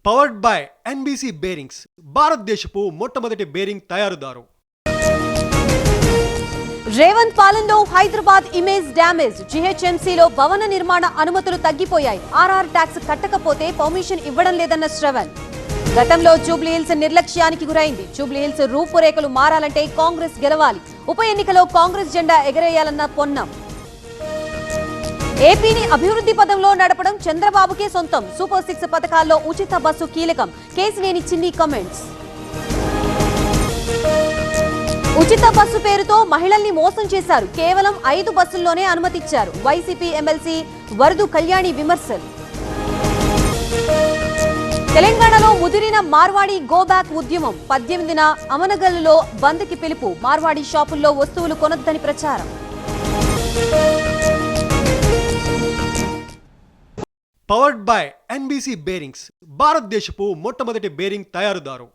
Powered by NBC bearings, భారతదేశపు మొట్టమొదటి bearing తయారుదారు. Revanth పాలనలో హైదరాబాద్ ఇమేజ్ డ్యామేజ్. జీహెచ్ఎంసీలో భవన నిర్మాణ అనుమతులు తగ్గిపోయాయి. ఆర్ఆర్ ట్యాక్స్ కట్టకపోతే పర్మిషన్ ఇవ్వడం లేదన్న శ్రవణ్. గతంలో జూబ్లీహిల్స్ నిర్లక్ష్యానికి గురైంది. జూబ్లీహిల్స్ రూపురేఖలు మారాలంటే కాంగ్రెస్ గెలవాలి. ఉప ఎన్నికలో కాంగ్రెస్ జెండా ఎగరేయాలన్న పొన్నం. ఏపీని అభివృద్ధి పదంలో నడపడం చంద్రబాబుకే సొంతం. సూపర్ 6 పథకాల్లో ఉచిత బస్సు కీలకం. కేసినేని చిన్ని కామెంట్స్. ఉచిత బస్సు పేరుతో మహిళల్ని మోసం చేశారు. కేవలం 5 బస్సుల్లోనే అనుమతిచ్చారు. వైసీపీ ఎమ్మెల్సీ వరదు కళ్యాణి విమర్శలు. తెలంగాణలో ముదిరిన మార్వాడి గో బ్యాక్ ఉద్యమం. 18న అమనగల్లులో బంద్కి పిలుపు. మార్వాడి షాపుల్లో వస్తువులు కొనొద్దని ప్రచారం. పవర్డ్ బై ఎన్బీసీ బేరింగ్స్, భారతదేశపు మొట్టమొదటి బేరింగ్ తయారుదారు.